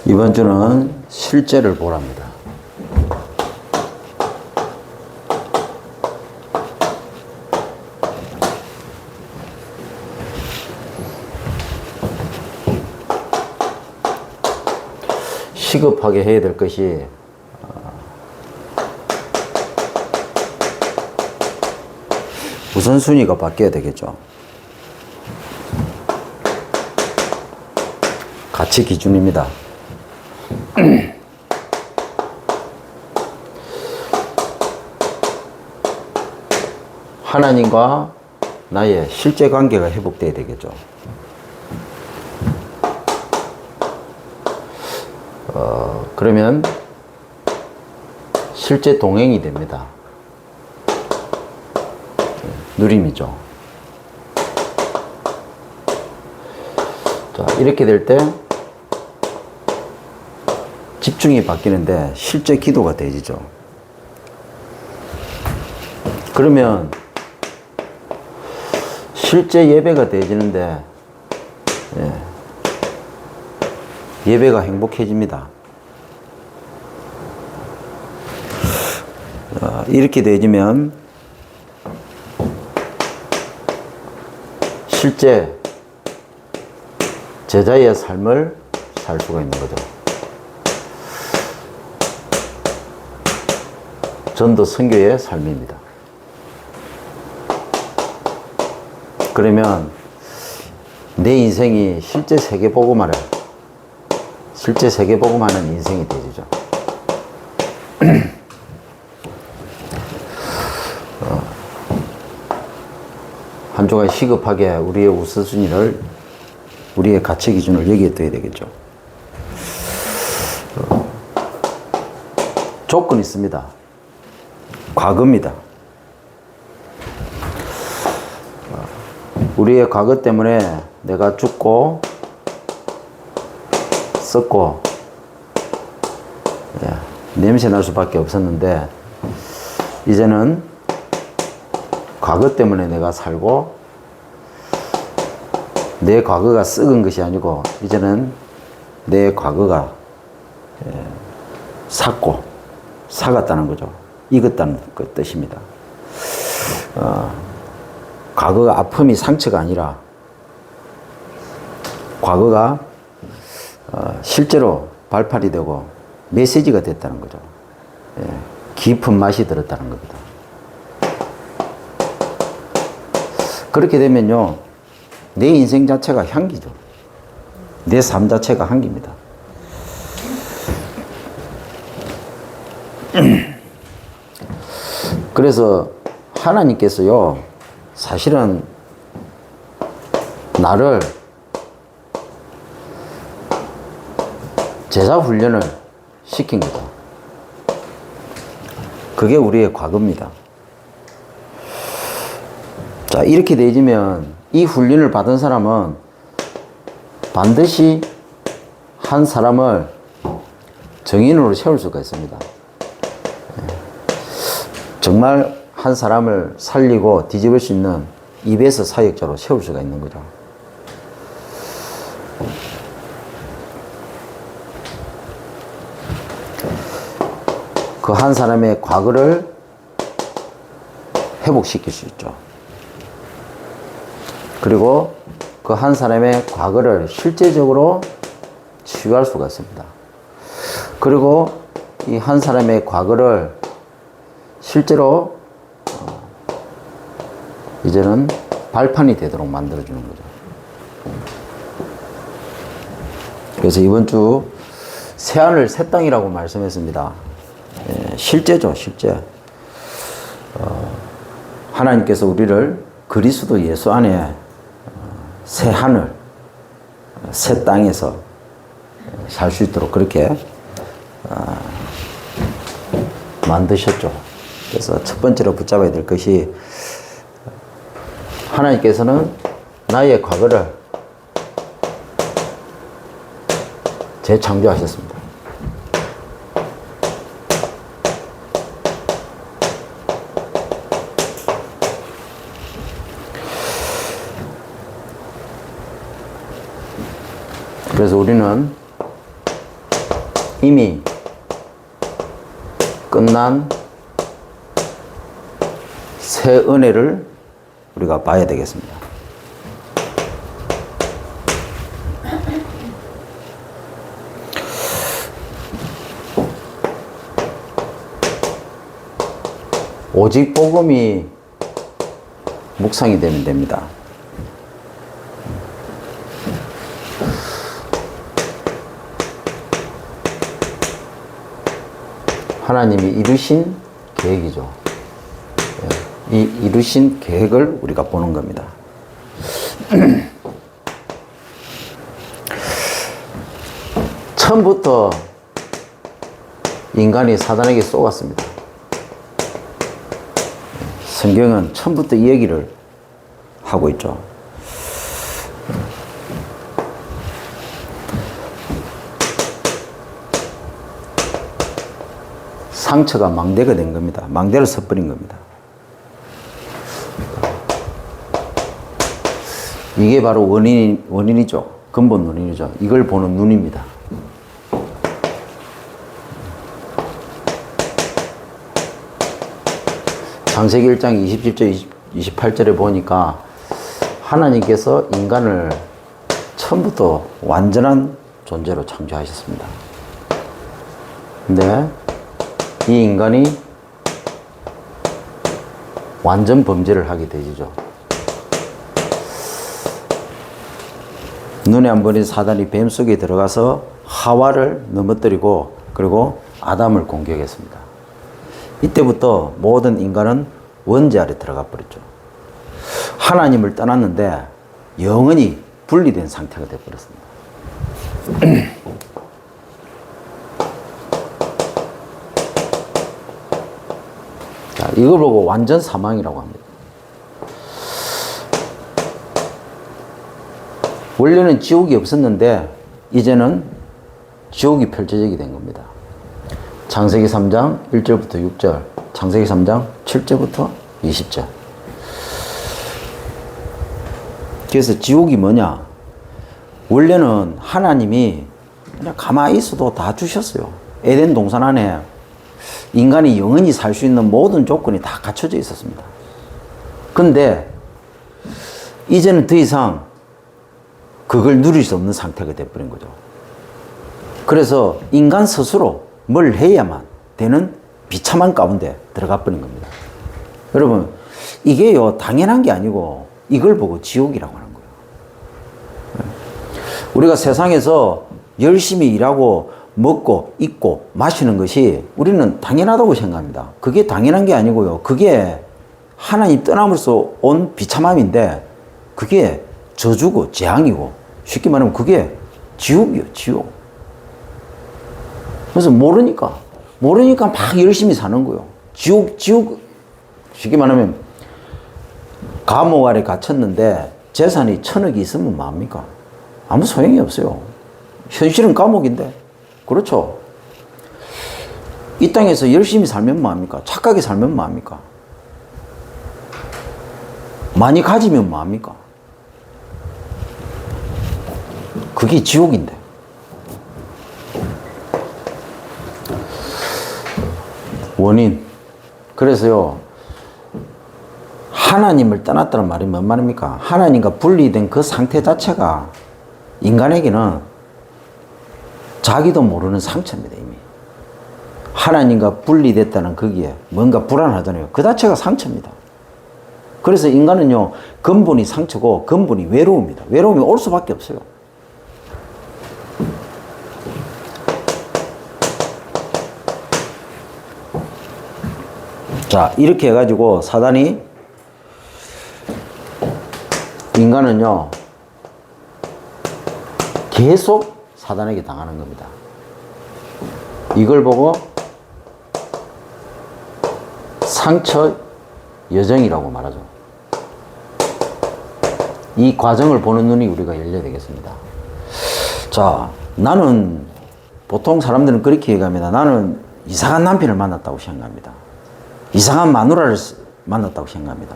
이번 주는 실제를 보랍니다. 시급하게 해야 될 것이 우선순위가 바뀌어야 되겠죠. 가치 기준입니다. 하나님과 나의 실제 관계가 회복돼야 되겠죠. 그러면 실제 동행이 됩니다. 누림이죠. 자, 이렇게 될 때 집중이 바뀌는데 실제 기도가 되지죠. 그러면 실제 예배가 되지는데 예배가 행복해집니다. 이렇게 되지면 실제 제자의 삶을 살 수가 있는 거죠. 전도 선교의 삶입니다. 그러면 내 인생이 실제 세계복음화를 실제 세계복음화는 인생이 되죠. 한 주간 시급하게 우리의 우선순위를 우리의 가치 기준을 여기에 둬야 되겠죠. 조건이 있습니다. 과거입니다. 우리의 과거 때문에 내가 죽고 썩고 냄새 날 수밖에 없었는데 이제는 과거 때문에 내가 살고 내 과거가 썩은 것이 아니고 이제는 내 과거가 삭고 사갔다는 거죠. 익었다는 그 뜻입니다. 과거가 아픔이 상처가 아니라 과거가 실제로 발판이 되고 메시지가 됐다는 거죠. 깊은 맛이 들었다는 겁니다. 그렇게 되면요, 내 인생 자체가 향기죠. 내 삶 자체가 향기입니다. 그래서 하나님께서요, 사실은 나를 제자 훈련을 시킨 거다. 그게 우리의 과거입니다. 자, 이렇게 되어지면 이 훈련을 받은 사람은 반드시 한 사람을 정인으로 세울 수가 있습니다. 정말 한 사람을 살리고 뒤집을 수 있는 입에서 사역자로 세울 수가 있는 거죠. 그 한 사람의 과거를 회복시킬 수 있죠. 그리고 그 한 사람의 과거를 실제적으로 치유할 수가 있습니다. 그리고 이 한 사람의 과거를 실제로 이제는 발판이 되도록 만들어주는 거죠. 그래서 이번 주 새하늘 새 땅이라고 말씀했습니다. 실제죠, 실제. 하나님께서 우리를 그리스도 예수 안에 새 하늘, 새 땅에서 살 수 있도록 그렇게 만드셨죠. 그래서 첫 번째로 붙잡아야 될 것이 하나님께서는 나의 과거를 재창조하셨습니다. 그래서 우리는 이미 끝난 새 은혜를 우리가 봐야 되겠습니다. 오직 복음이 묵상이 되면 됩니다. 하나님이 이루신 계획이죠. 이 이루신 계획을 우리가 보는 겁니다. 처음부터 인간이 사단에게 쏘았습니다. 성경은 처음부터 이 얘기를 하고 있죠. 상처가 망대가 된 겁니다. 망대를 섞어버린 겁니다. 이게 바로 원인이죠. 근본 원인이죠. 이걸 보는 눈입니다. 창세기 1장 27절 28절에 보니까 하나님께서 인간을 처음부터 완전한 존재로 창조하셨습니다. 근데 이 인간이 완전 범죄를 하게 되죠. 눈에 안 보이는 사단이 뱀 속에 들어가서 하와를 넘어뜨리고 그리고 아담을 공격했습니다. 이때부터 모든 인간은 원죄 아래 들어가 버렸죠. 하나님을 떠났는데 영원히 분리된 상태가 되어버렸습니다. 자, 이걸 보고 완전 사망이라고 합니다. 원래는 지옥이 없었는데 이제는 지옥이 펼쳐지게 된 겁니다. 창세기 3장 1절부터 6절, 창세기 3장 7절부터 20절. 그래서 지옥이 뭐냐? 원래는 하나님이 그냥 가만히 있어도 다 주셨어요. 에덴 동산 안에 인간이 영원히 살 수 있는 모든 조건이 다 갖춰져 있었습니다. 근데 이제는 더 이상 그걸 누릴 수 없는 상태가 되어버린 거죠. 그래서 인간 스스로 뭘 해야만 되는 비참한 가운데 들어가 버린 겁니다. 여러분, 이게요, 당연한 게 아니고 이걸 보고 지옥이라고 하는 거예요. 우리가 세상에서 열심히 일하고 먹고 입고 마시는 것이 우리는 당연하다고 생각합니다. 그게 당연한 게 아니고요. 그게 하나님 떠남으로써 온 비참함인데 그게 저주고 재앙이고 쉽게 말하면 그게 지옥이에요. 지옥. 그래서 모르니까 막 열심히 사는 거예요. 지옥 쉽게 말하면 감옥 아래 갇혔는데 재산이 1,000억이 있으면 뭐합니까? 아무 소용이 없어요. 현실은 감옥인데. 그렇죠. 이 땅에서 열심히 살면 뭐합니까? 착하게 살면 뭐합니까? 많이 가지면 뭐합니까? 그게 지옥인데. 원인. 그래서요, 하나님을 떠났다는 말이 뭔 말입니까? 하나님과 분리된 그 상태 자체가 인간에게는 자기도 모르는 상처입니다, 이미. 하나님과 분리됐다는 거기에 뭔가 불안하잖아요. 그 자체가 상처입니다. 그래서 인간은요, 근본이 상처고 근본이 외로움입니다. 외로움이 올 수밖에 없어요. 자, 이렇게 해가지고 사단이 인간은요, 계속 사단에게 당하는 겁니다. 이걸 보고 상처 여정이라고 말하죠. 이 과정을 보는 눈이 우리가 열려야 되겠습니다. 자, 나는 보통 사람들은 그렇게 얘기합니다. 나는 이상한 남편을 만났다고 생각합니다. 이상한 마누라를 만났다고 생각합니다.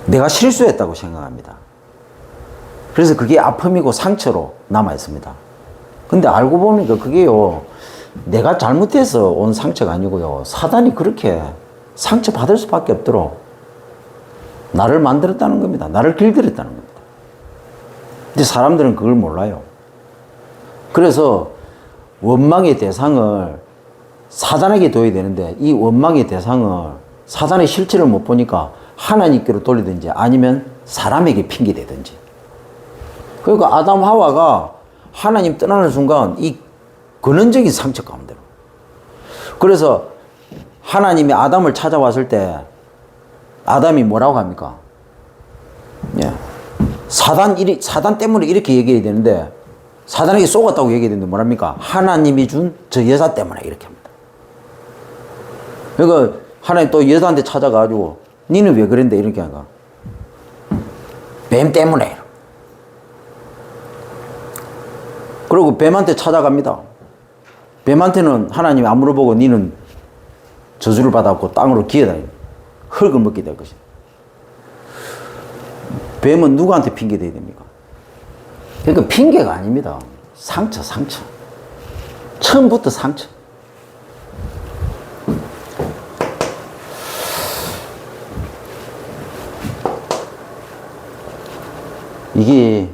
내가 실수했다고 생각합니다. 그래서 그게 아픔이고 상처로 남아 있습니다. 근데 알고 보니까 그게요, 내가 잘못해서 온 상처가 아니고요, 사단이 그렇게 상처 받을 수밖에 없도록 나를 만들었다는 겁니다. 나를 길들였다는 겁니다. 근데 사람들은 그걸 몰라요. 그래서 원망의 대상을 사단에게 둬야 되는데, 이 원망의 대상을 사단의 실체를 못 보니까 하나님께로 돌리든지 아니면 사람에게 핑계대든지. 그러니까 아담 하와가 하나님 떠나는 순간 이 근원적인 상처 가운데로. 그래서 하나님이 아담을 찾아왔을 때 아담이 뭐라고 합니까? 예. 사단 때문에 이렇게 얘기해야 되는데, 사단에게 속았다고 얘기해야 되는데 뭐랍니까? 하나님이 준 저 여자 때문에 이렇게 합니다. 그러니까 하나님 또 여자한테 찾아가지고 니는 왜 그랬는데 이렇게 하니까 뱀 때문에. 그리고 뱀한테 찾아갑니다. 뱀한테는 하나님이 안 물어보고 니는 저주를 받았고 땅으로 기어다니는 흙을 먹게 될 것이다. 뱀은 누구한테 핑계 대야 됩니까? 그러니까 핑계가 아닙니다. 상처. 처음부터 상처. 이게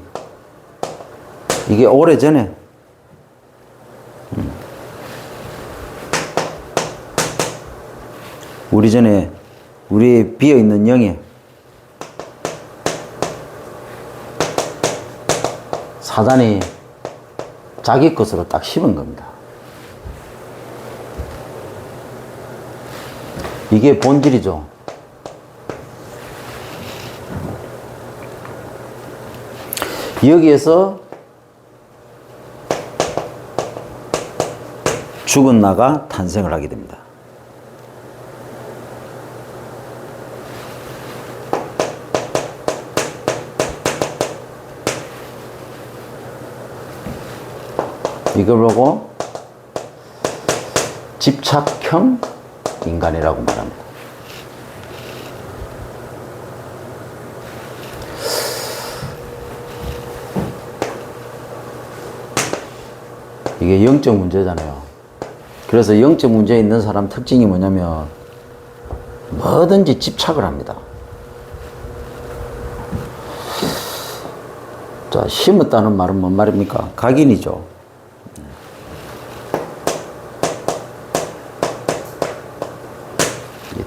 오래전에 우리의 비어있는 영에 사단이 자기 것으로 딱 심은 겁니다. 이게 본질이죠. 여기에서 죽은 나가 탄생을 하게 됩니다. 이걸 보고 집착형 인간이라고 말합니다. 이게 영적 문제잖아요. 그래서 영적 문제 있는 사람 특징이 뭐냐면 뭐든지 집착을 합니다. 자, 심었다는 말은 뭔 말입니까? 각인이죠.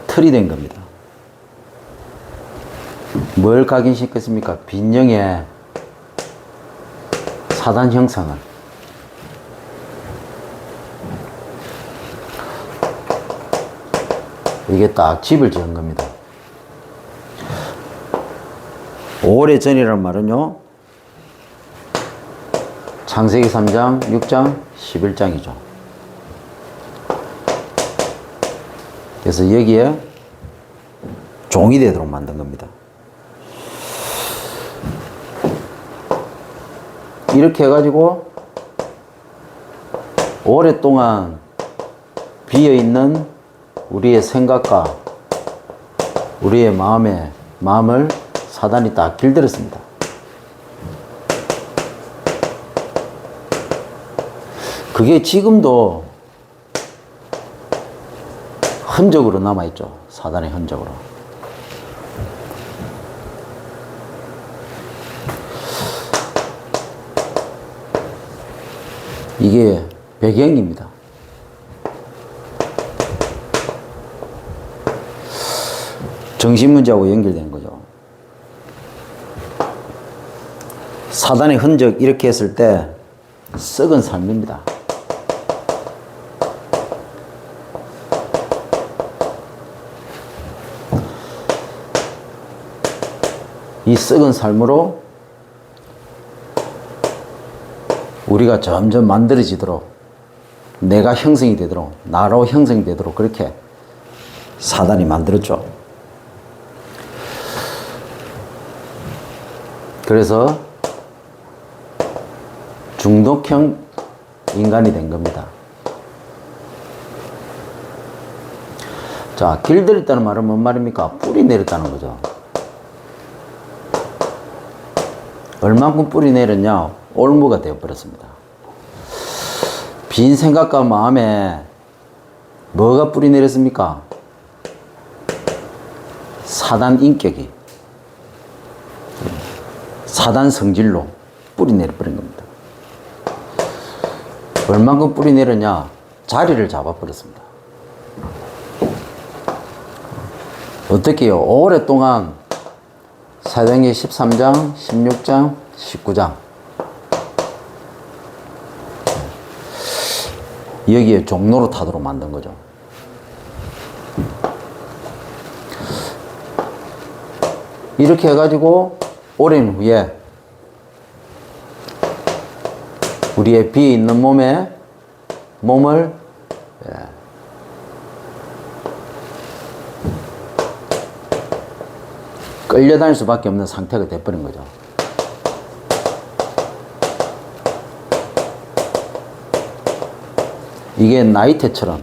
틀이 된 겁니다. 뭘 각인시켰습니까? 빈령의 사단 형상을. 이게 딱 집을 지은 겁니다. 오래전이라는 말은요, 창세기 3장, 6장, 11장이죠. 그래서 여기에 종이 되도록 만든 겁니다. 이렇게 해가지고 오랫동안 비어있는 우리의 생각과 우리의 마음을 사단이 딱 길들였습니다. 그게 지금도 흔적으로 남아있죠. 사단의 흔적으로. 이게 배경입니다. 정신문제하고 연결되는 거죠. 사단의 흔적 이렇게 했을 때 썩은 삶입니다. 이 썩은 삶으로 우리가 점점 만들어지도록, 내가 형성이 되도록, 나로 형성이 되도록 그렇게 사단이 만들었죠. 그래서 중독형 인간이 된 겁니다. 자, 길들였다는 말은 뭔 말입니까? 뿌리 내렸다는 거죠. 얼만큼 뿌리 내렸냐? 올무가 되어버렸습니다. 빈 생각과 마음에 뭐가 뿌리 내렸습니까? 사단 인격이, 사단 성질로 뿌리 내려버린 겁니다. 얼만큼 뿌리 내렸냐? 자리를 잡아버렸습니다. 어떻게 해요? 오랫동안 사도행전 13장, 16장, 19장 여기에 종로로 타도록 만든 거죠. 이렇게 해가지고 오랜 후에 우리의 비어있는 몸을 끌려다닐 수밖에 없는 상태가 돼버린 거죠. 이게 나이테처럼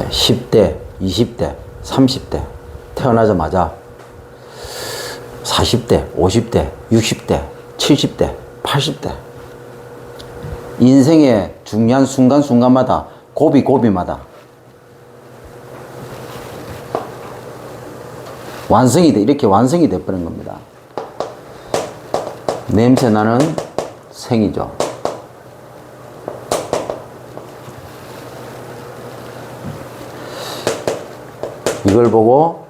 10대, 20대, 30대 태어나자마자 40대, 50대, 60대, 70대, 80대 인생의 중요한 순간순간마다 고비마다 이렇게 완성이 돼버린 겁니다. 냄새나는 생이죠. 이걸 보고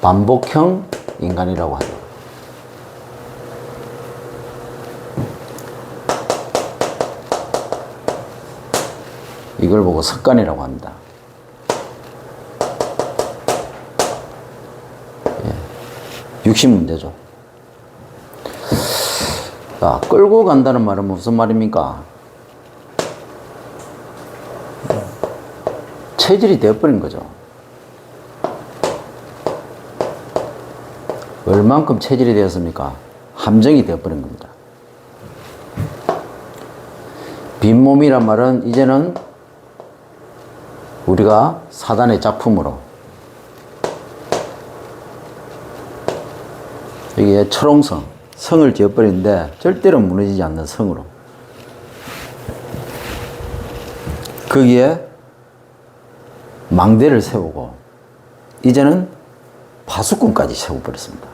반복형 인간이라고 하죠. 이걸 보고 습관이라고 합니다. 육신 문제죠. 자, 끌고 간다는 말은 무슨 말입니까? 체질이 되어버린 거죠. 얼만큼 체질이 되었습니까? 함정이 되어버린 겁니다. 빈몸이란 말은 이제는 우리가 사단의 작품으로 여기에 철옹성, 성을 지어버리는데 절대로 무너지지 않는 성으로 거기에 망대를 세우고 이제는 파수꾼까지 세워버렸습니다.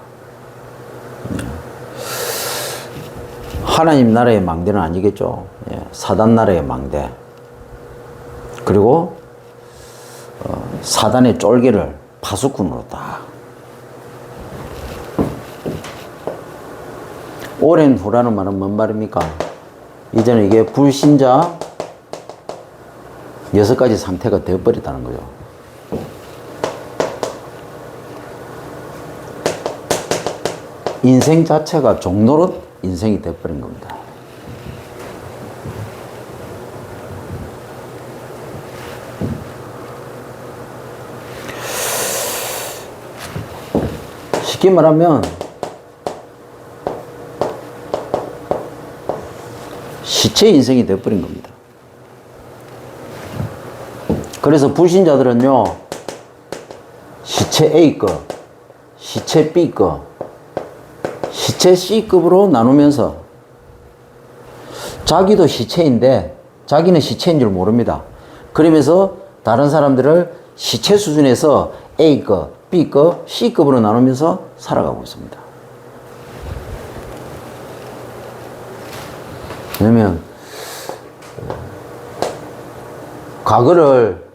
하나님 나라의 망대는 아니겠죠. 사단 나라의 망대. 그리고 사단의 쫄개를 파수꾼으로 딱. 오랜 후라는 말은 뭔 말입니까? 이제는 이게 불신자 6가지 상태가 되어버렸다는 거죠. 인생 자체가 종노릇 인생이 되어버린 겁니다. 쉽게 말하면 시체 인생이 되어버린 겁니다. 그래서 불신자들은요, 시체 A급, 시체 B급, 시체 C급으로 나누면서 자기도 시체인데 자기는 시체인 줄 모릅니다. 그러면서 다른 사람들을 시체 수준에서 A급, B급, C급으로 나누면서 살아가고 있습니다. 왜냐면 과거를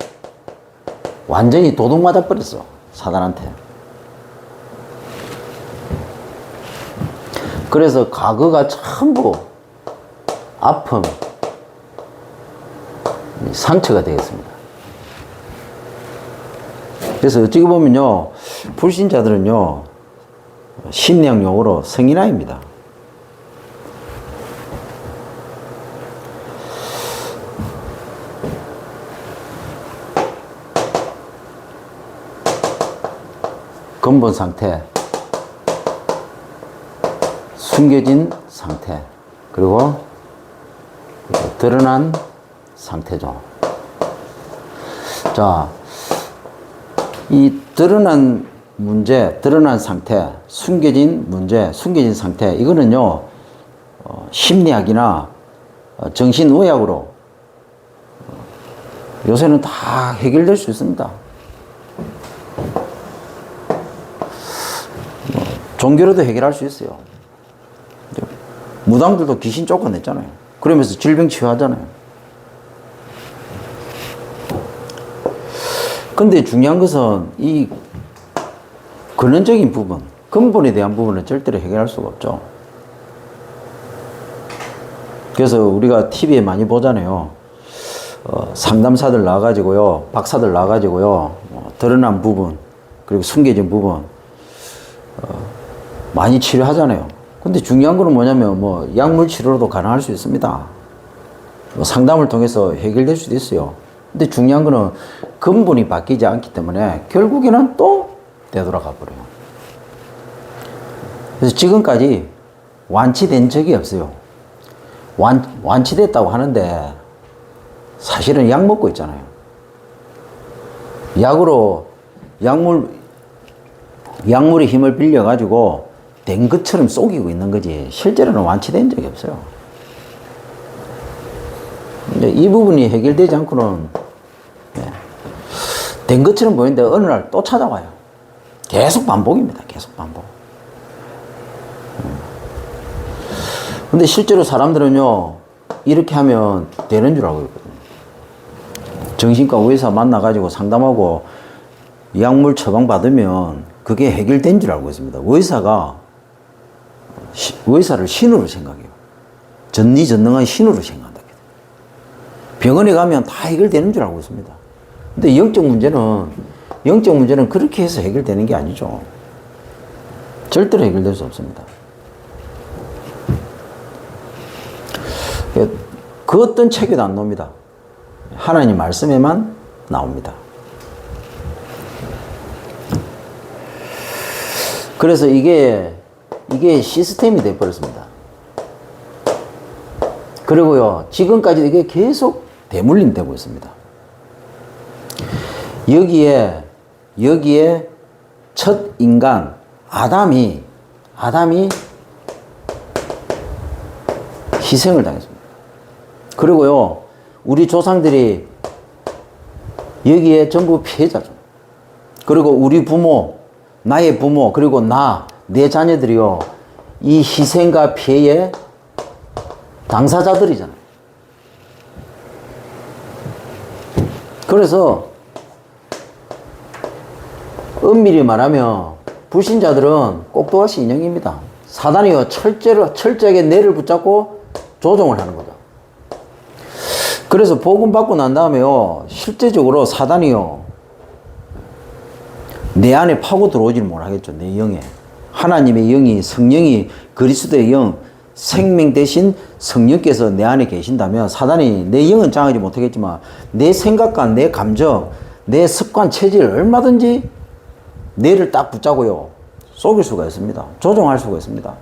완전히 도둑 맞아버렸어, 사단한테. 그래서 과거가 전부 아픔, 상처가 되겠습니다. 그래서 어찌 보면요, 불신자들은요, 심리학 용어로 성인아입니다. 근본 상태, 숨겨진 상태, 그리고 드러난 상태죠. 자, 이 드러난 문제, 드러난 상태, 숨겨진 문제, 숨겨진 상태, 이거는요, 심리학이나 정신의학으로 요새는 다 해결될 수 있습니다. 종교로도 해결할 수 있어요. 무당들도 귀신 쫓아냈잖아요. 그러면서 질병 치유하잖아요. 근데 중요한 것은 이 근원적인 부분, 근본에 대한 부분은 절대로 해결할 수가 없죠. 그래서 우리가 TV에 많이 보잖아요. 상담사들 나와가지고요, 박사들 나와가지고요, 드러난 부분, 그리고 숨겨진 부분, 많이 치료하잖아요. 근데 중요한 거는 뭐냐면, 약물 치료로도 가능할 수 있습니다. 상담을 통해서 해결될 수도 있어요. 근데 중요한 거는 근본이 바뀌지 않기 때문에 결국에는 또 되돌아가 버려요. 그래서 지금까지 완치된 적이 없어요. 완치됐다고 하는데 사실은 약 먹고 있잖아요. 약으로 약물의 힘을 빌려가지고 된 것처럼 속이고 있는 거지 실제로는 완치된 적이 없어요. 이제 이 부분이 해결되지 않고는 된 것처럼 보이는데 어느 날 또 찾아와요. 계속 반복입니다. 계속 반복. 근데 실제로 사람들은요, 이렇게 하면 되는 줄 알고 있거든요. 정신과 의사 만나가지고 상담하고 약물 처방받으면 그게 해결된 줄 알고 있습니다. 의사를 신으로 생각해요. 전지전능한 신으로 생각한다. 병원에 가면 다 해결되는 줄 알고 있습니다. 근데 영적 문제는 그렇게 해서 해결되는 게 아니죠. 절대로 해결될 수 없습니다. 그 어떤 책에도 안 나옵니다. 하나님 말씀에만 나옵니다. 그래서 이게 시스템이 되어버렸습니다. 그리고요, 지금까지 이게 계속 대물림되고 있습니다. 여기에 첫 인간, 아담이 희생을 당했습니다. 그리고요, 우리 조상들이 여기에 전부 피해자죠. 그리고 우리 부모, 나의 부모, 그리고 내 자녀들이요, 이 희생과 피해의 당사자들이잖아요. 그래서 엄밀히 말하면 불신자들은 꼭두가시 인형입니다. 사단이요, 철저하게 뇌를 붙잡고 조종을 하는 거죠. 그래서 복음 받고 난 다음에요, 실제적으로 사단이요, 내 안에 파고 들어오지는 못하겠죠. 내 영에. 하나님의 영이, 성령이, 그리스도의 영, 생명 대신 성령께서 내 안에 계신다면 사단이 내 영은 장하지 못하겠지만 내 생각과 내 감정, 내 습관, 체질을 얼마든지 뇌를 딱 붙잡고요, 속일 수가 있습니다. 조종할 수가 있습니다.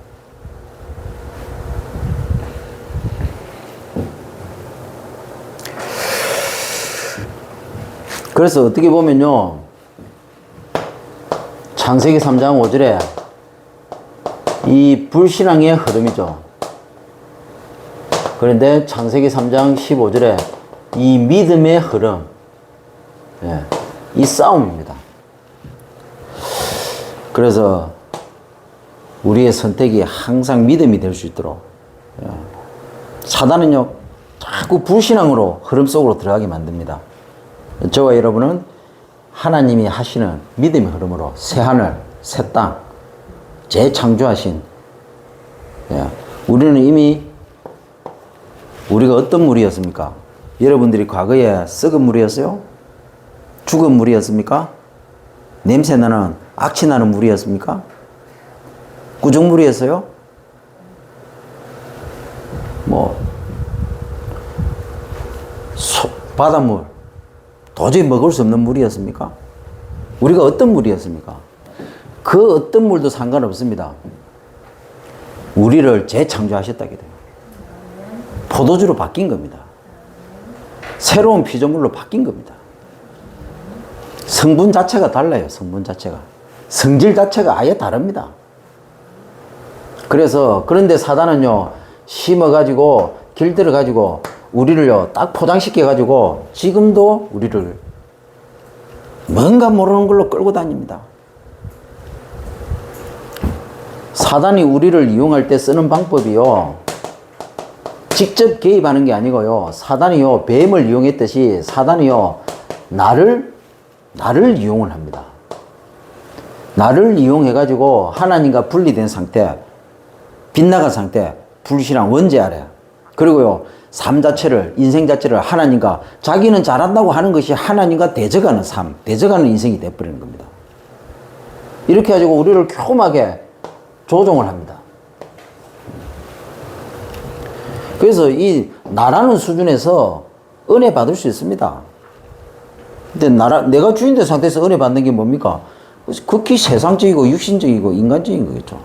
그래서 어떻게 보면요, 창세기 3장 5절에 이 불신앙의 흐름이죠. 그런데 창세기 3장 15절에 이 믿음의 흐름, 이 싸움입니다. 그래서 우리의 선택이 항상 믿음이 될 수 있도록, 사단은요, 자꾸 불신앙으로 흐름 속으로 들어가게 만듭니다. 저와 여러분은 하나님이 하시는 믿음의 흐름으로 새하늘, 새 땅, 재창조하신, 우리는 이미 우리가 어떤 물이었습니까? 여러분들이 과거에 썩은 물이었어요? 죽은 물이었습니까? 냄새나는 악취나는 물이었습니까? 구정물이었어요? 바닷물, 도저히 먹을 수 없는 물이었습니까? 우리가 어떤 물이었습니까? 그 어떤 물도 상관없습니다. 우리를 재창조하셨다게 돼요. 포도주로 바뀐 겁니다. 새로운 피조물로 바뀐 겁니다. 성분 자체가 달라요. 성분 자체가. 성질 자체가 아예 다릅니다. 그런데 사단은요, 심어가지고 길들여 가지고 우리를요 딱 포장시켜 가지고 지금도 우리를 뭔가 모르는 걸로 끌고 다닙니다. 사단이 우리를 이용할 때 쓰는 방법이요, 직접 개입하는 게 아니고요, 사단이요 뱀을 이용했듯이 사단이요 나를 이용을 합니다. 나를 이용해 가지고 하나님과 분리된 상태, 빗나간 상태, 불신앙 원죄 아래, 그리고요 삶 자체를, 인생 자체를 하나님과, 자기는 잘한다고 하는 것이 하나님과 대적하는 삶, 대적하는 인생이 되어버리는 겁니다. 이렇게 가지고 우리를 교묘하게 조종을 합니다. 그래서 이 나라는 수준에서 은혜 받을 수 있습니다. 근데 내가 주인 된 상태에서 은혜 받는 게 뭡니까? 극히 세상적이고 육신적이고 인간적인 거겠죠.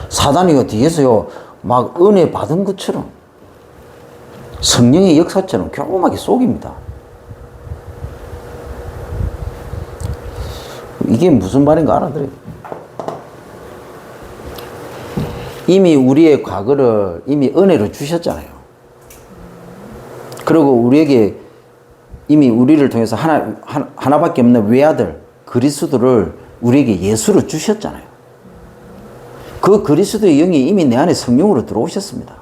사단이가 뒤에서요 막 은혜 받은 것처럼, 성령의 역사처럼 교묘하게 속입니다. 이게 무슨 말인가 알아들어요. 이미 우리의 과거를 이미 은혜로 주셨잖아요. 그리고 우리에게 이미 우리를 통해서 하나밖에 없는 외아들 그리스도를 우리에게 예수로 주셨잖아요. 그 그리스도의 영이 이미 내 안에 성령으로 들어오셨습니다.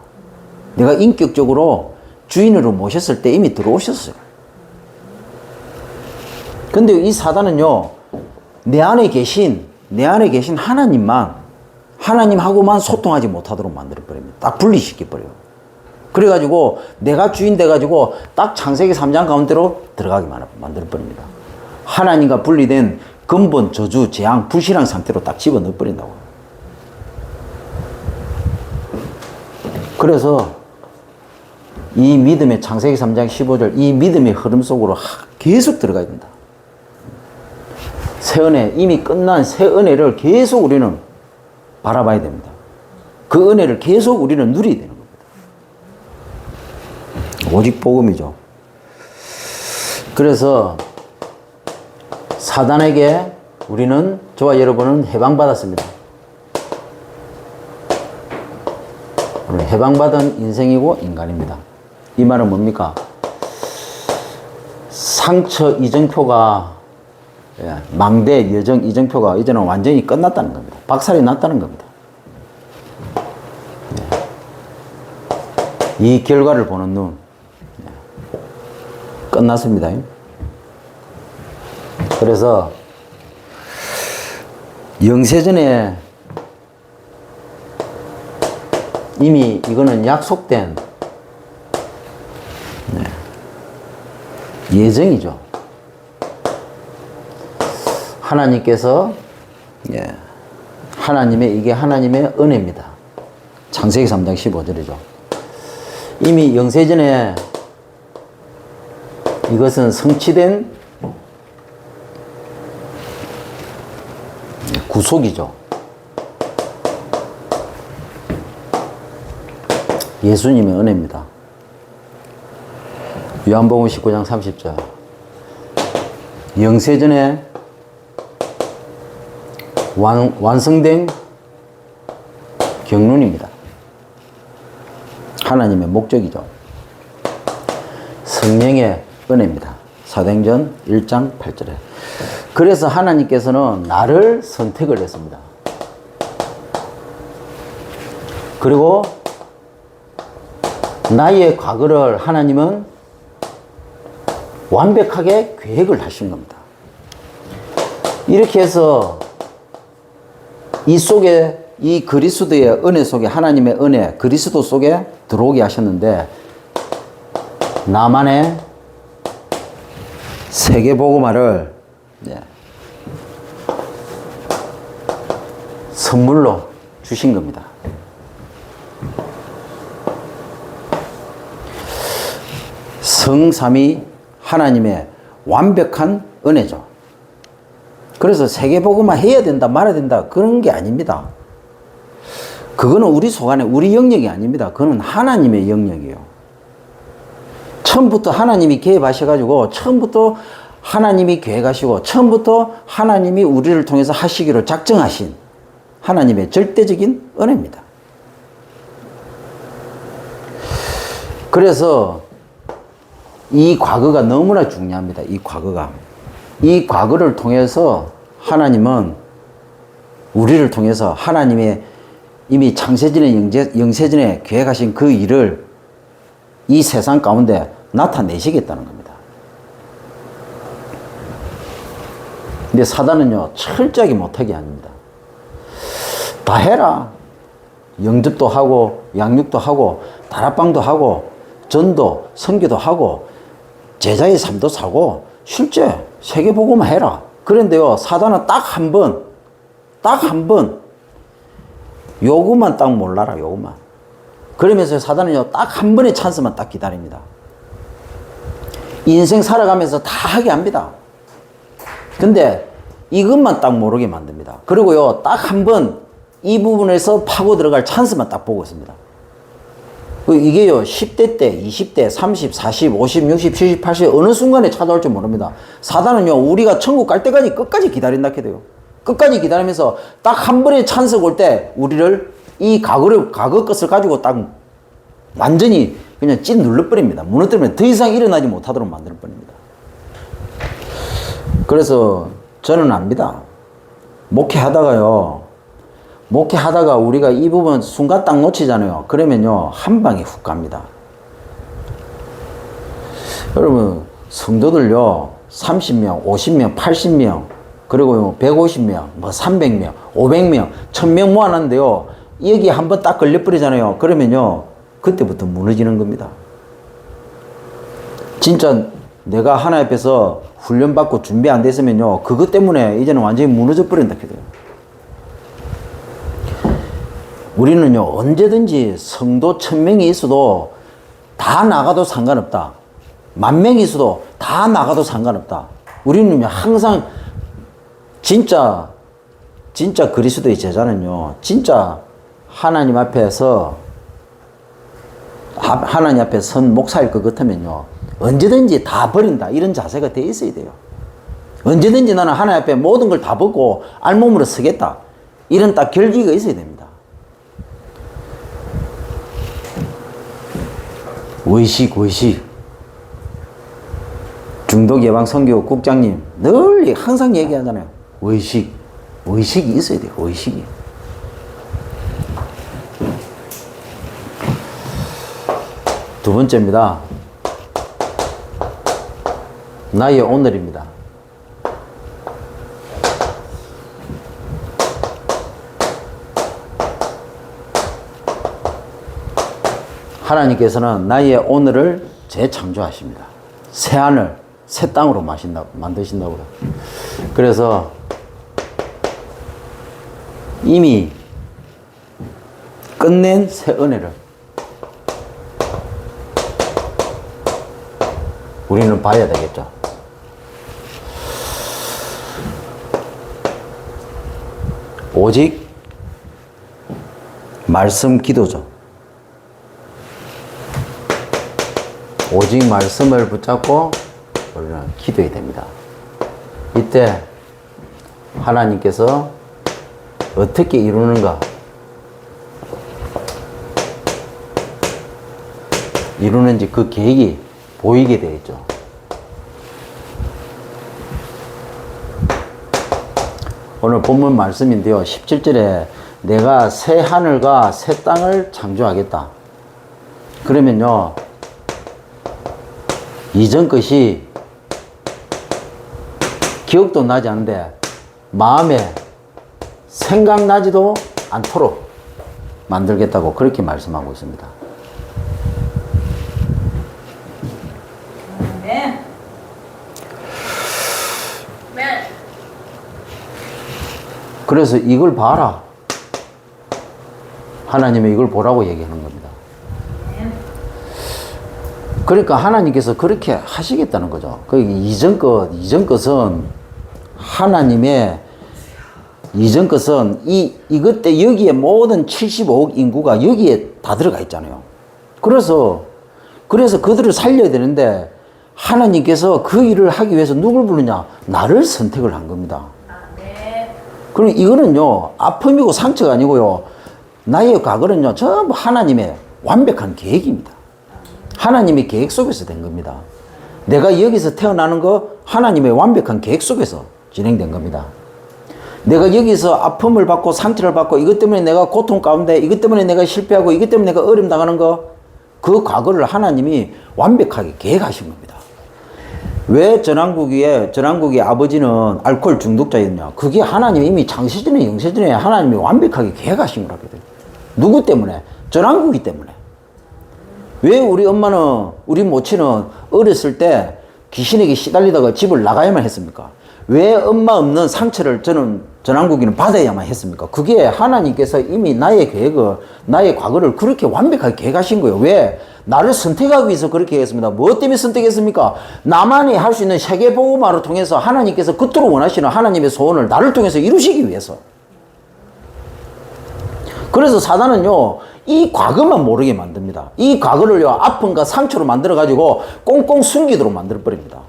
내가 인격적으로 주인으로 모셨을 때 이미 들어오셨어요. 근데 이 사단은요, 내 안에 계신 하나님하고만 소통하지 못하도록 만들어버립니다. 딱 분리시켜버려요. 그래가지고 내가 주인 돼가지고 딱 창세기 3장 가운데로 들어가게 만들어버립니다. 하나님과 분리된 근본, 저주, 재앙, 불신앙 상태로 딱 집어넣어버린다고. 그래서 이 믿음의, 창세기 3장 15절 이 믿음의 흐름 속으로 계속 들어가야 된다. 새 은혜, 이미 끝난 새 은혜를 계속 우리는 바라봐야 됩니다. 그 은혜를 계속 우리는 누려야 되는 겁니다. 오직 복음이죠. 그래서 사단에게 저와 여러분은 해방받았습니다. 우리는 해방받은 인생이고 인간입니다. 이 말은 뭡니까? 상처 이정표가, 망대, 여정, 이정표가 이제는 완전히 끝났다는 겁니다. 박살이 났다는 겁니다. 이 결과를 보는 눈, 끝났습니다. 그래서 영세전에 이미 이거는 약속된 예정이죠. 하나님께서, 이게 하나님의 은혜입니다. 창세기 3장 15절이죠. 이미 영세전에 이것은 성취된 구속이죠. 예수님의 은혜입니다. 요한복음 19장 30절. 영세전에 완성된 경륜입니다. 하나님의 목적이죠. 성령의 은혜입니다. 사도행전 1장 8절에. 그래서 하나님께서는 나를 선택을 했습니다. 그리고 나의 과거를 하나님은 완벽하게 계획을 하신 겁니다. 이렇게 해서 이 속에, 이 그리스도의 은혜 속에, 하나님의 은혜, 그리스도 속에 들어오게 하셨는데, 나만의 세계복음화를 선물로 주신 겁니다. 성삼위 하나님의 완벽한 은혜죠. 그래서 세계복음화 해야 된다, 말아야 된다, 그런 게 아닙니다. 그거는 우리 속안에, 우리 영역이 아닙니다. 그거는 하나님의 영역이에요. 처음부터 하나님이 개입하셔가지고, 처음부터 하나님이 계획하시고, 처음부터 하나님이 우리를 통해서 하시기로 작정하신 하나님의 절대적인 은혜입니다. 그래서 이 과거가 너무나 중요합니다. 이 과거가. 이 과거를 통해서 하나님은 우리를 통해서 하나님의 이미 창세전에 영세전에 계획하신 그 일을 이 세상 가운데 나타내시겠다는 겁니다. 근데 사단은요, 철저하게 못하게 합니다. 다 해라. 영접도 하고, 양육도 하고, 다락방도 하고, 전도, 선교도 하고, 제자의 삶도 사고, 실제 세계복음만 해라. 그런데요, 사단은 딱 한 번, 요것만 딱 몰라라, 요것만. 그러면서 사단은요, 딱 한 번의 찬스만 딱 기다립니다. 인생 살아가면서 다 하게 합니다. 근데 이것만 딱 모르게 만듭니다. 그리고요, 딱 한 번 이 부분에서 파고 들어갈 찬스만 딱 보고 있습니다. 이게요, 10대 때, 20대, 30, 40, 50, 60, 70, 80 어느 순간에 찾아올 줄 모릅니다. 사단은요, 우리가 천국 갈 때까지 끝까지 기다린다 해도 끝까지 기다리면서 딱 한 번의 찬스가 올 때 우리를 이 과거 것을 가지고 딱 완전히 그냥 찐 눌러버립니다. 무너뜨리면 더 이상 일어나지 못하도록 만들어버립니다. 그래서 저는 압니다. 목회하다가 우리가 이 부분 순간 딱 놓치잖아요. 그러면요, 한 방에 훅 갑니다. 여러분, 성도들요, 30명, 50명, 80명, 그리고 150명, 300명, 500명, 1000명 모아놨는데요, 여기 한번 딱 걸려버리잖아요. 그러면요, 그때부터 무너지는 겁니다. 진짜 내가 하나님 앞에서 훈련받고 준비 안 됐으면요, 그것 때문에 이제는 완전히 무너져 버린다 해요. 우리는요, 언제든지 성도 1000명이 있어도 다 나가도 상관없다. 10,000명이 있어도 다 나가도 상관없다. 우리는요, 항상 진짜 그리스도의 제자는요, 진짜 하나님 앞에 선 목사일 것 같으면요, 언제든지 다 버린다. 이런 자세가 돼 있어야 돼요. 언제든지 나는 하나님 앞에 모든 걸 다 벗고 알몸으로 서겠다. 이런 딱 결기가 있어야 됩니다. 의식. 중독예방선교 국장님 늘 항상 얘기하잖아요. 의식이 있어야 돼요. 의식이. 두 번째입니다. 나의 오늘입니다. 하나님께서는 나의 오늘을 재창조하십니다. 새 하늘, 새 땅으로 만드신다고요. 그래서 이미 끝낸 새 은혜를 우리는 봐야 되겠죠. 오직 말씀 기도죠. 오직 말씀을 붙잡고 우리는 기도해야 됩니다. 이때 하나님께서 어떻게 이루는가, 이루는지 그 계획이 보이게 되겠죠. 오늘 본문 말씀인데요, 17절에 내가 새 하늘과 새 땅을 창조하겠다. 그러면요, 이전 것이 기억도 나지 않는데 마음에 생각나지도 않도록 만들겠다고 그렇게 말씀하고 있습니다. 네. 그래서 이걸 봐라. 하나님이 이걸 보라고 얘기하는 겁니다. 그러니까 하나님께서 그렇게 하시겠다는 거죠. 그 이전 것은 하나님의 이전 것은 이것 때 여기에 모든 75억 인구가 여기에 다 들어가 있잖아요. 그래서 그들을 살려야 되는데 하나님께서 그 일을 하기 위해서 누굴 부르냐? 나를 선택을 한 겁니다. 그럼 이거는요, 아픔이고 상처가 아니고요, 나의 과거는요, 전부 하나님의 완벽한 계획입니다. 하나님의 계획 속에서 된 겁니다. 내가 여기서 태어나는 거 하나님의 완벽한 계획 속에서 진행된 겁니다. 내가 여기서 아픔을 받고 상처를 받고 이것 때문에 내가 고통 가운데 이것 때문에 내가 실패하고 이것 때문에 내가 어려움 당하는 거 그 과거를 하나님이 완벽하게 계획하신 겁니다. 왜 전왕국의 아버지는 알코올 중독자였냐? 그게 하나님이 이미 창세전에 영세전에 하나님이 완벽하게 계획하신 거라거든요. 누구 때문에? 전왕국이 때문에. 왜 우리 엄마는 우리 모친은 어렸을 때 귀신에게 시달리다가 집을 나가야만 했습니까? 왜 엄마 없는 상처를 저는 전왕국이는 받아야만 했습니까? 그게 하나님께서 이미 나의 계획을, 나의 과거를 그렇게 완벽하게 계획하신 거예요. 왜? 나를 선택하기 위해서 그렇게 했습니다. 무엇 때문에 선택했습니까? 나만이 할 수 있는 세계복음화를 통해서 하나님께서 그토록 원하시는 하나님의 소원을 나를 통해서 이루시기 위해서. 그래서 사단은요, 이 과거만 모르게 만듭니다. 이 과거를요, 아픔과 상처로 만들어가지고 꽁꽁 숨기도록 만들어버립니다.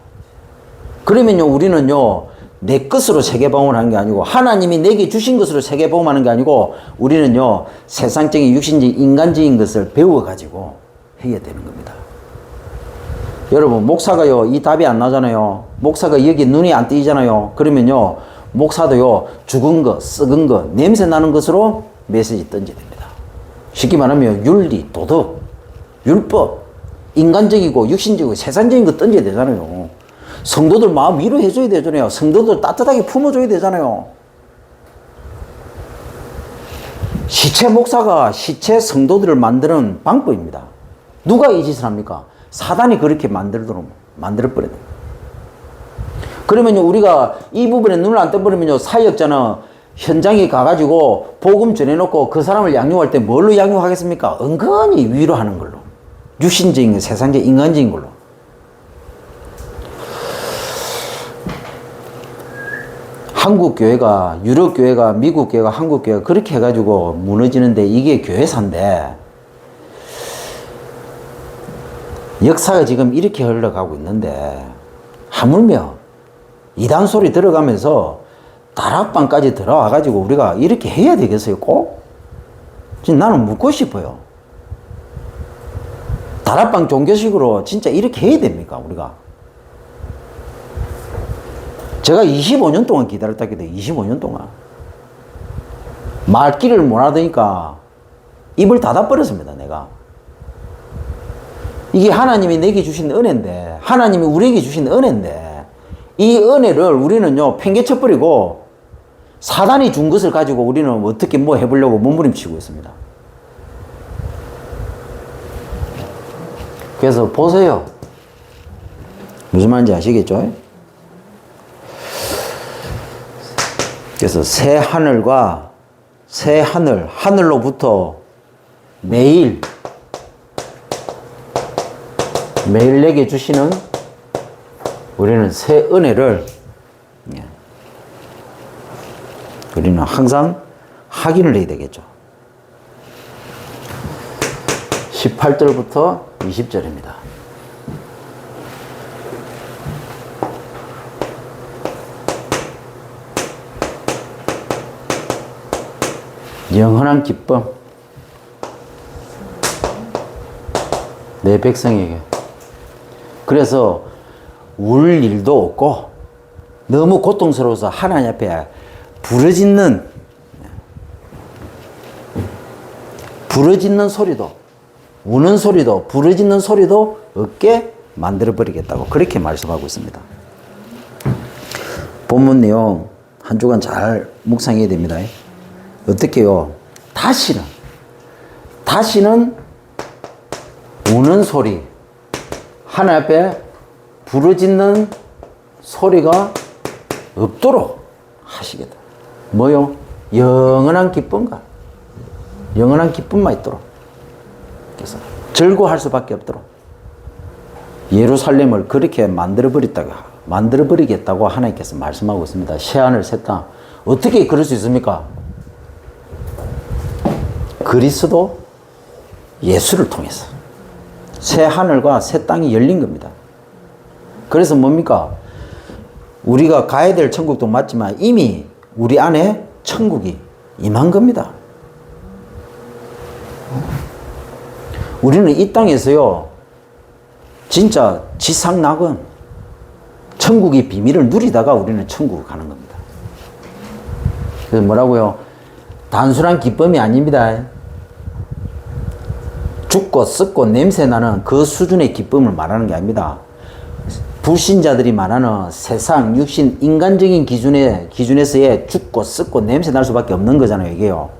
그러면요, 우리는요, 내 것으로 세계복음을 게 아니고 하나님이 내게 주신 것으로 세계복음하는 게 아니고 우리는요, 세상적인 육신적인 인간적인 것을 배워가지고 해야 되는 겁니다. 여러분, 목사가요, 이 답이 안 나잖아요. 목사가 여기 눈이 안 띄잖아요. 그러면요, 목사도요, 죽은 거, 썩은 거, 냄새 나는 것으로 메시지 던져야 됩니다. 쉽게 말하면 윤리, 도덕, 율법, 인간적이고 육신적이고 세상적인 거 던져야 되잖아요. 성도들 마음 위로해줘야 되잖아요. 성도들 따뜻하게 품어줘야 되잖아요. 시체 목사가 시체 성도들을 만드는 방법입니다. 누가 이 짓을 합니까? 사단이 그렇게 만들어버려요. 그러면요, 우리가 이 부분에 눈을 안 떠버리면요, 사역자는 현장에 가가지고 복음 전해놓고 그 사람을 양육할 때 뭘로 양육하겠습니까? 은근히 위로하는 걸로. 육신적인, 세상적인, 인간적인 걸로. 한국 교회가, 유럽 교회가, 미국 교회가, 한국 교회가 그렇게 해가지고 무너지는데 이게 교회사인데 역사가 지금 이렇게 흘러가고 있는데 하물며 이단 소리 들어가면서 다락방까지 들어와가지고 우리가 이렇게 해야 되겠어요, 꼭? 지금 나는 묻고 싶어요. 다락방 종교식으로 진짜 이렇게 해야 됩니까, 우리가? 제가 25년 동안 기다렸다 했거든요. 25년 동안. 말귀를 못 하더니까 입을 닫아버렸습니다, 내가. 이게 하나님이 내게 주신 은혜인데, 하나님이 우리에게 주신 은혜인데, 이 은혜를 우리는요, 팽개쳐버리고 사단이 준 것을 가지고 우리는 어떻게 뭐 해보려고 몸부림치고 있습니다. 그래서 보세요. 무슨 말인지 아시겠죠? 그래서 새 하늘과 새 하늘, 하늘로부터 매일 내게 주시는 우리는 새 은혜를 우리는 항상 확인을 해야 되겠죠. 18절부터 20절입니다. 영원한 기쁨, 내 백성에게. 그래서 울 일도 없고 너무 고통스러워서 하나님 앞에 부르짖는 소리도, 우는 소리도, 부르짖는 소리도 없게 만들어버리겠다고 그렇게 말씀하고 있습니다. 본문 내용 한 주간 잘 묵상해야 됩니다. 어떻게요? 다시는 우는 소리, 하나님 앞에 부르짖는 소리가 없도록 하시겠다. 뭐요? 영원한 기쁨과 영원한 기쁨만 있도록. 그래서 즐거워할 수밖에 없도록 예루살렘을 그렇게 만들어버리겠다고 하나님께서 말씀하고 있습니다. 새하늘 새 땅. 어떻게 그럴 수 있습니까? 그리스도 예수를 통해서 새 하늘과 새 땅이 열린 겁니다. 그래서 뭡니까? 우리가 가야 될 천국도 맞지만 이미 우리 안에 천국이 임한 겁니다. 우리는 이 땅에서요, 진짜 지상낙은 천국의 비밀을 누리다가 우리는 천국을 가는 겁니다. 그래서 뭐라고요? 단순한 기쁨이 아닙니다. 죽고 썩고 냄새나는 그 수준의 기쁨을 말하는 게 아닙니다. 불신자들이 말하는 세상, 육신, 인간적인 기준에서의 죽고 썩고 냄새 날 수밖에 없는 거잖아요, 이게요.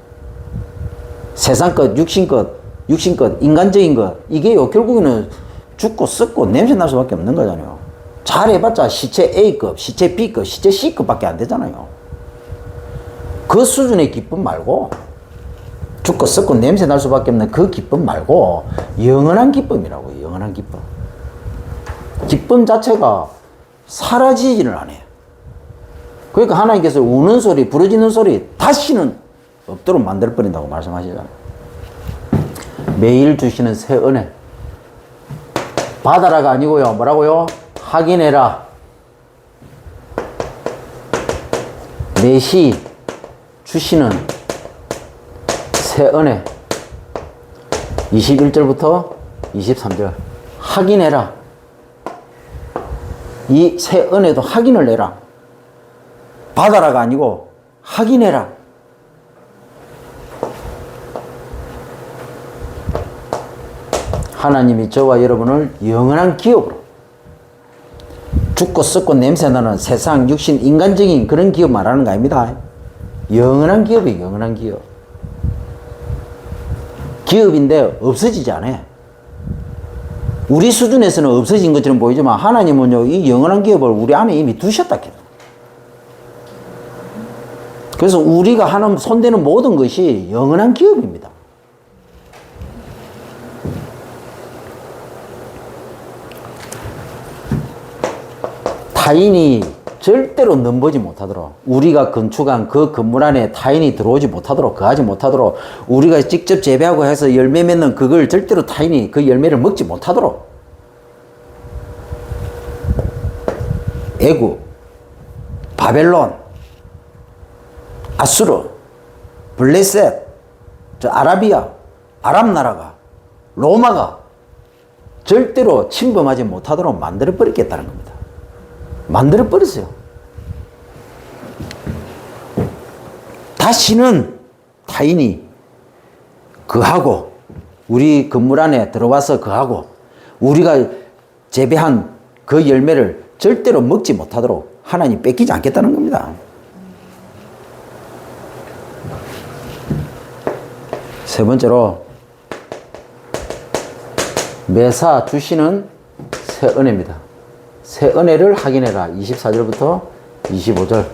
세상 것, 육신 것, 인간적인 것, 이게요, 결국에는 죽고 썩고 냄새 날 수밖에 없는 거잖아요. 잘해봤자 시체 A급, 시체 B급, 시체 C급 밖에 안 되잖아요. 그 수준의 기쁨 말고, 죽고 썩고 냄새 날 수밖에 없는 그 기쁨 말고, 영원한 기쁨이라고요, 영원한 기쁨. 기쁨 자체가 사라지지를 않아요. 그러니까 하나님께서 우는 소리, 부르짖는 소리 다시는 없도록 만들어버린다고 말씀하시잖아요. 매일 주시는 새 은혜. 받아라가 아니고요. 뭐라고요? 확인해라. 매시 주시는 새 은혜. 21절부터 23절. 확인해라. 이 새 은혜도 확인을 내라. 받아라가 아니고 확인해라. 하나님이 저와 여러분을 영원한 기업으로, 죽고 썩고 냄새나는 세상, 육신, 인간적인 그런 기업 말하는 거 아닙니다. 영원한 기업이에요, 영원한 기업. 기업인데 없어지지 않아요. 우리 수준에서는 없어진 것처럼 보이지만 하나님은요, 이 영원한 기업을 우리 안에 이미 두셨다. 그래서 우리가 하는, 손대는 모든 것이 영원한 기업입니다. 타인이 절대로 넘보지 못하도록, 우리가 건축한 그 건물 안에 타인이 들어오지 못하도록, 거하지 못하도록, 우리가 직접 재배하고 해서 열매 맺는 그걸 절대로 타인이 그 열매를 먹지 못하도록, 애굽, 바벨론, 아수르, 블레셋, 저 아라비아, 아랍 나라가, 로마가 절대로 침범하지 못하도록 만들어버리겠다는 겁니다. 만들어버렸어요. 다시는 타인이 거하고, 우리 건물 안에 들어와서 거하고, 우리가 재배한 그 열매를 절대로 먹지 못하도록 하나님 뺏기지 않겠다는 겁니다. 세 번째로, 매사 주시는 새 은혜입니다. 새 은혜를 확인해라. 24절부터 25절.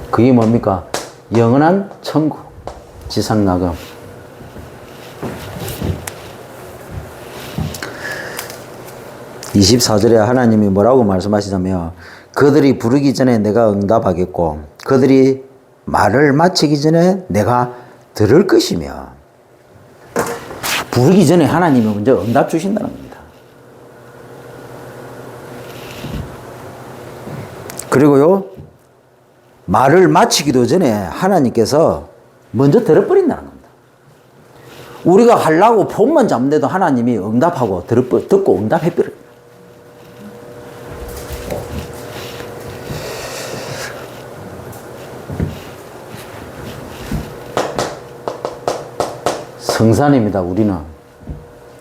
그게 뭡니까? 영원한 천국, 지상낙음. (24절에) 하나님이 뭐라고 말씀하시냐면, 그들이 부르기 전에 내가 응답하겠고 그들이 말을 마치기 전에 내가 들을 것이며. 부르기 전에 하나님이 먼저 응답 주신다는 겁니다. 그리고요, 말을 마치기도 전에 하나님께서 먼저 들어버린다는 겁니다. 우리가 하려고 폰만 잡는데도 하나님이 응답하고 듣고 응답해버려요. 성산입니다.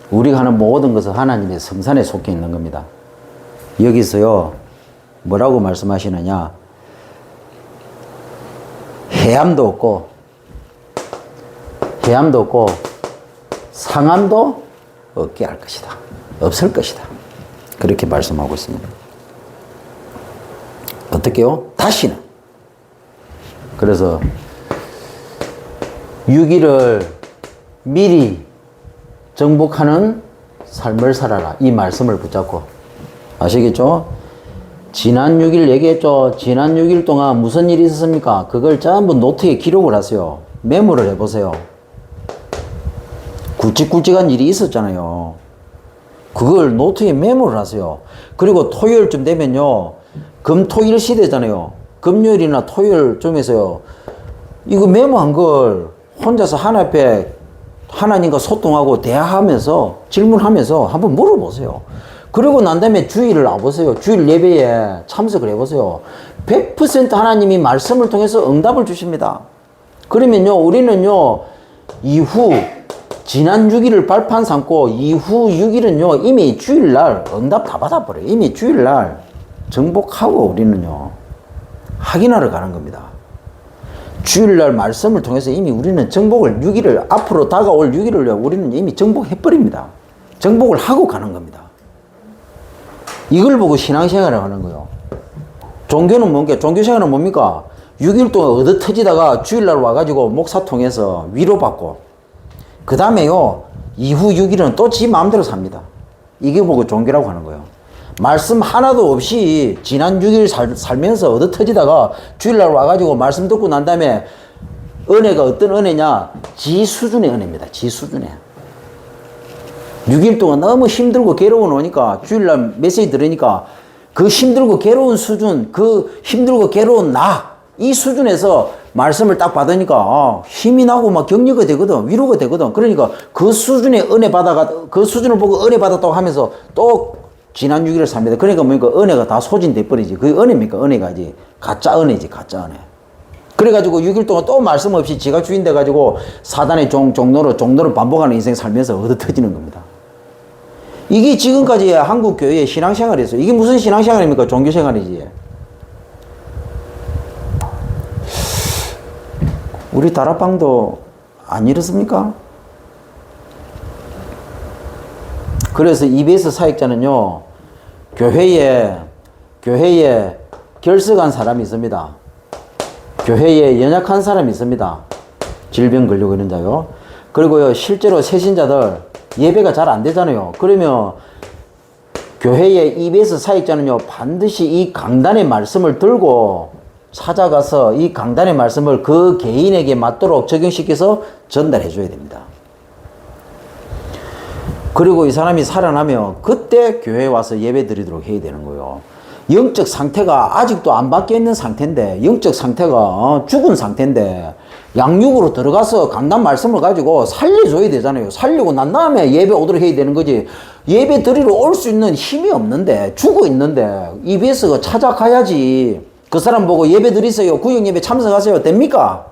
우리가 하는 모든 것은 하나님의 성산에 속해 있는 겁니다. 여기서요, 뭐라고 말씀하시느냐? 해암도 없고 상암도 없게 할 것이다. 없을 것이다. 그렇게 말씀하고 있습니다. 어떻게요? 다시는. 그래서 6일을 미리 정복하는 삶을 살아라. 이 말씀을 붙잡고. 아시겠죠? 지난 6일 얘기했죠? 지난 6일 동안 무슨 일이 있었습니까? 그걸 전부 노트에 기록을 하세요. 메모를 해보세요. 굵직굵직한 일이 있었잖아요. 그걸 노트에 메모를 하세요. 그리고 토요일쯤 되면요, 금토일 시대잖아요. 금요일이나 토요일쯤에서요, 이거 메모한 걸 혼자서 하나님 앞에 하나님과 소통하고 대화하면서 질문하면서 한번 물어보세요. 그리고 난 다음에 주일을 와보세요. 주일 예배에 참석을 해보세요. 100% 하나님이 말씀을 통해서 응답을 주십니다. 그러면요, 우리는요, 이후, 지난 6일을 발판 삼고, 이후 6일은요, 이미 주일날 응답 다 받아버려요. 이미 주일날 정복하고 우리는요, 확인하러 가는 겁니다. 주일날 말씀을 통해서 이미 우리는 정복을 6일을, 앞으로 다가올 6일을 우리는 이미 정복해버립니다. 정복을 하고 가는 겁니다. 이걸 보고 신앙생활을 하는 거예요. 종교는 뭔게? 종교생활은 뭡니까? 6일 동안 얻어 터지다가 주일날 와가지고 목사 통해서 위로받고, 그 다음에요, 이후 6일은 또 지 마음대로 삽니다. 이게 보고 종교라고 하는 거예요. 말씀 하나도 없이 지난 6일 살면서 얻어 터지다가 주일날 와가지고 말씀 듣고 난 다음에 은혜가 어떤 은혜냐? 지 수준의 은혜입니다. 지 수준의. 6일 동안 너무 힘들고 괴로워 놓으니까 주일날 메시지 들으니까 그 힘들고 괴로운 수준, 그 힘들고 괴로운 이 수준에서 말씀을 딱 받으니까 힘이 나고 막 격려가 되거든. 위로가 되거든. 그러니까 그 수준의 은혜 그 수준을 보고 은혜 받았다고 하면서 또 지난 6일을 삽니다. 그러니까 뭡니까? 은혜가 다 소진돼 버리지. 그게 은혜입니까? 은혜가지. 가짜 은혜지, 가짜 은혜. 그래가지고 6일 동안 또 말씀 없이 지가 주인 돼가지고 사단의 종로로 반복하는 인생 살면서 얻어 터지는 겁니다. 이게 지금까지 한국 교회의 신앙생활이었어요. 이게 무슨 신앙생활입니까? 종교생활이지. 우리 다락방도 안 이렇습니까? 그래서 EBS 사역자는요, 교회에 결석한 사람이 있습니다. 교회에 연약한 사람이 있습니다. 질병 걸리고 이런 자요. 그리고요, 실제로 새신자들 예배가 잘 안 되잖아요. 그러면 교회의 EBS 사역자는요, 반드시 이 강단의 말씀을 들고 찾아가서 이 강단의 말씀을 그 개인에게 맞도록 적용시켜서 전달해 줘야 됩니다. 그리고 이 사람이 살아나면 그때 교회에 와서 예배 드리도록 해야 되는 거예요. 영적 상태가 아직도 안 바뀌어 있는 상태인데, 영적 상태가 죽은 상태인데 양육으로 들어가서 강단 말씀을 가지고 살려줘야 되잖아요. 살리고 난 다음에 예배 오도록 해야 되는 거지. 예배 드리러 올 수 있는 힘이 없는데, 죽어 있는데 EBS가 찾아가야지. 그 사람 보고 예배 드리세요, 구역 예배 참석하세요, 됩니까?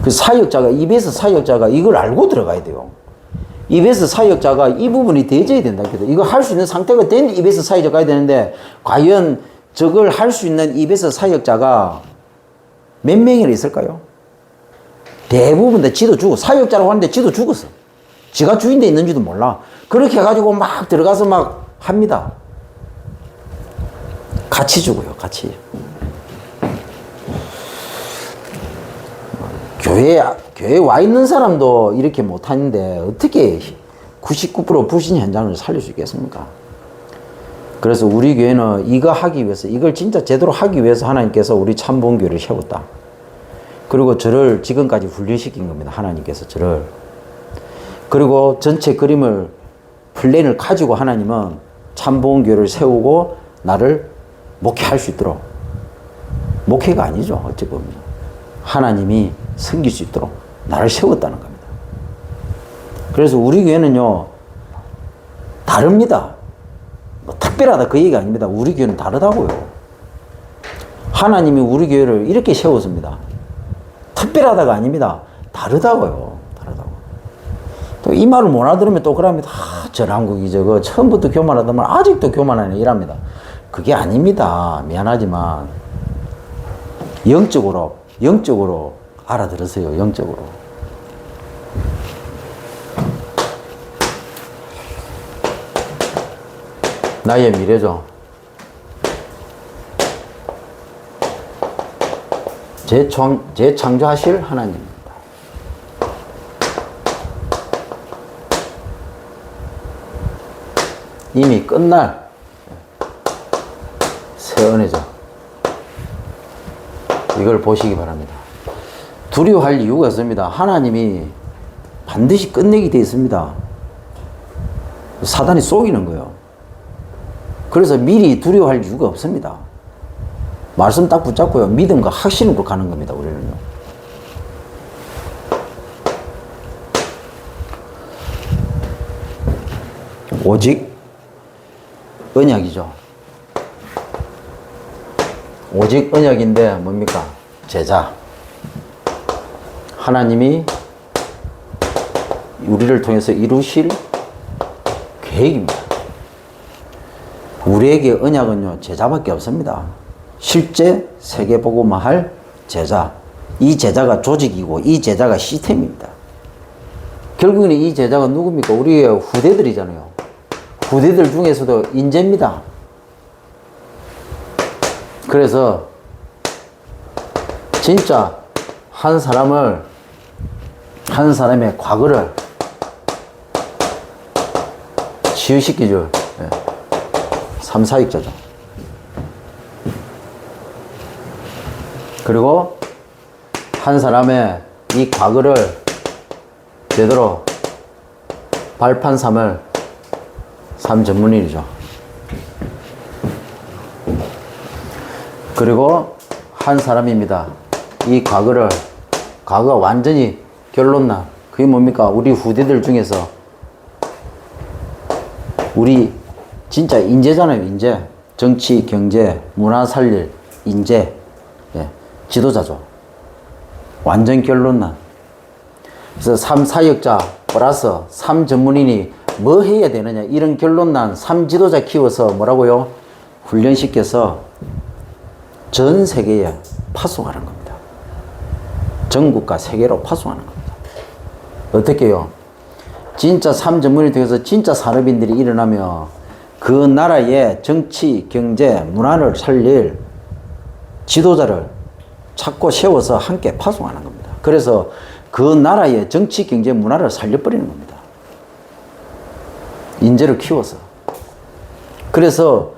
그 사역자가, EBS 사역자가 이걸 알고 들어가야 돼요. EBS 사역자가 이 부분이 되져야 된다. 이거 할 수 있는 상태가 된 EBS 사역자가 가야 되는데, 과연 저걸 할 수 있는 EBS 사역자가 몇 명이나 있을까요? 대부분 다 지도 죽어. 사역자라고 하는데 지도 죽었어. 지가 주인데 있는지도 몰라. 그렇게 해가지고 막 들어가서 막 합니다. 같이 죽어요, 같이. 교회에 와 있는 사람도 이렇게 못하는데 어떻게 99% 불신 현장을 살릴 수 있겠습니까? 그래서 우리 교회는 이거 하기 위해서, 이걸 진짜 제대로 하기 위해서 하나님께서 우리 참본교회를 세웠다. 그리고 저를 지금까지 훈련시킨 겁니다. 하나님께서 저를. 그리고 전체 그림을, 플랜을 가지고 하나님은 참본교회를 세우고 나를 목회할 수 있도록, 목회가 아니죠, 어찌 보면. 하나님이 섬길 수 있도록 나를 세웠다는 겁니다. 그래서 우리 교회는요, 다릅니다. 뭐 특별하다 그 얘기가 아닙니다. 우리 교회는 다르다고요. 하나님이 우리 교회를 이렇게 세웠습니다. 특별하다가 아닙니다. 다르다고요. 다르다고. 또 이 말을 못 알아들으면 또 그럽니다. 전한국이 저거 처음부터 교만하더만 아직도 교만하네 이랍니다. 그게 아닙니다. 미안하지만 영적으로 알아들으세요. 영적으로. 나의 미래죠. 재창조하실 하나님입니다. 이미 끝날 새 은혜죠. 이걸 보시기 바랍니다. 두려워할 이유가 없습니다. 하나님이 반드시 끝내게 되어 있습니다. 사단이 속이는 거예요. 그래서 미리 두려워할 이유가 없습니다. 말씀 딱 붙잡고요. 믿음과 확신으로 가는 겁니다, 우리는요. 오직 언약이죠. 오직 언약인데 뭡니까? 제자. 하나님이 우리를 통해서 이루실 계획입니다. 우리에게 언약은요, 제자밖에 없습니다. 실제 세계복음화 할 제자. 이 제자가 조직이고 이 제자가 시스템입니다. 결국에는 이 제자가 누굽니까? 우리의 후대들이잖아요. 후대들 중에서도 인재입니다. 그래서 진짜 한 사람의 과거를 치유시켜줄 삼사익자죠. 그리고 한 사람의 이 과거를 제대로 발판 삼을 삶 전문인이죠. 그리고 한 사람입니다. 이 과거가 완전히 결론난, 그게 뭡니까? 우리 후대들 중에서 우리 진짜 인재잖아요, 인재. 정치, 경제, 문화 살릴 인재, 지도자죠. 완전 결론난. 그래서 삶 사역자 플러스 삶 전문인이 뭐 해야 되느냐, 이런 결론난 삶 지도자 키워서 뭐라고요? 훈련시켜서 전 세계에 파송하는 겁니다. 전국과 세계로 파송하는 겁니다. 어떻게요? 진짜 삶 전문인이 통해서 진짜 산업인들이 일어나면 그 나라의 정치, 경제, 문화를 살릴 지도자를 찾고 세워서 함께 파송하는 겁니다. 그래서 그 나라의 정치, 경제, 문화를 살려버리는 겁니다. 인재를 키워서. 그래서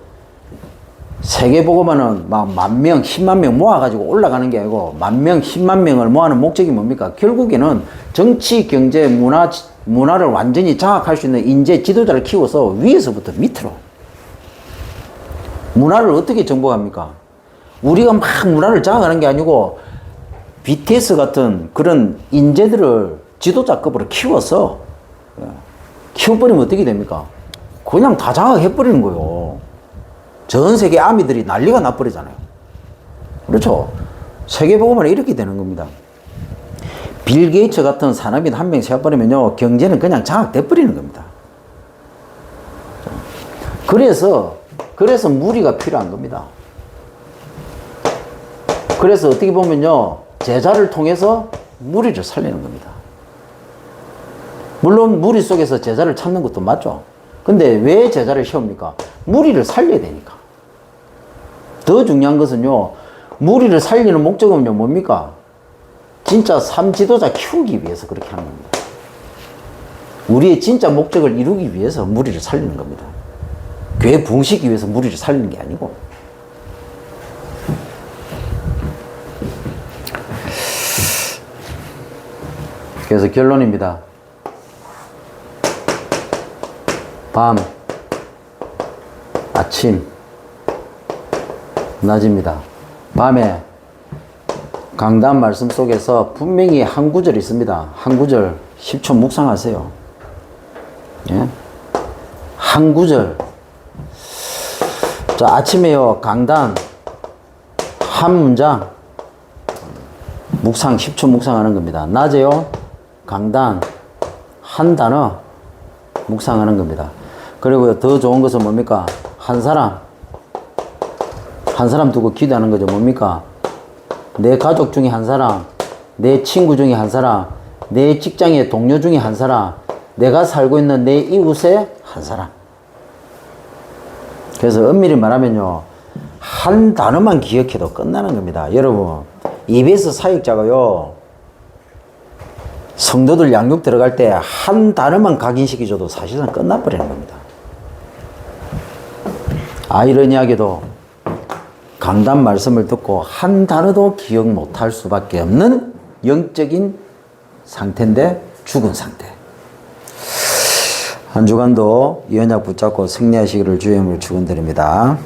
세계보고만은 막 10,000명, 10만 명 모아가지고 올라가는 게 아니고 10,000명, 10만 명을 모아는 목적이 뭡니까? 결국에는 정치, 경제, 문화를 완전히 장악할 수 있는 인재, 지도자를 키워서 위에서부터 밑으로. 문화를 어떻게 정복합니까? 우리가 막 문화를 장악하는 게 아니고 BTS 같은 그런 인재들을 지도자급으로 키워서 키워버리면 어떻게 됩니까? 그냥 다 장악해버리는 거예요. 전 세계 아미들이 난리가 나버리잖아요. 그렇죠? 세계보고만 이렇게 되는 겁니다. 빌 게이츠 같은 사람이 한 명 세워버리면요, 경제는 그냥 장악돼버리는 겁니다. 그래서 무리가 필요한 겁니다. 그래서 어떻게 보면요, 제자를 통해서 무리를 살리는 겁니다. 물론 무리 속에서 제자를 찾는 것도 맞죠. 근데 왜 제자를 세웁니까? 무리를 살려야 되니까. 더 중요한 것은요, 무리를 살리는 목적은요, 뭡니까? 진짜 삶 지도자 키우기 위해서 그렇게 하는 겁니다. 우리의 진짜 목적을 이루기 위해서 무리를 살리는 겁니다. 교회 부흥시키기 위해서 무리를 살리는 게 아니고. 그래서 결론입니다. 밤, 아침, 낮입니다. 밤에 강단 말씀 속에서 분명히 한 구절이 있습니다. 한 구절 10초 묵상하세요. 예? 한 구절. 자, 아침에요, 강단 한 문장 묵상 10초 묵상하는 겁니다. 낮에요, 강단 한 단어 묵상하는 겁니다. 그리고 더 좋은 것은 뭡니까? 한 사람 두고 기도하는 거죠. 뭡니까? 내 가족 중에 한 사람, 내 친구 중에 한 사람, 내 직장의 동료 중에 한 사람, 내가 살고 있는 내 이웃의 한 사람. 그래서 엄밀히 말하면요, 한 단어만 기억해도 끝나는 겁니다. 여러분, EBS 사역자가요, 성도들 양육 들어갈 때 한 단어만 각인시켜줘도 사실상 끝나버리는 겁니다. 아이러니하게도 강단 말씀을 듣고 한 단어도 기억 못할 수밖에 없는 영적인 상태인데 죽은 상태. 한 주간도 이 언약 붙잡고 승리하시기를 주의 이름으로 축원드립니다.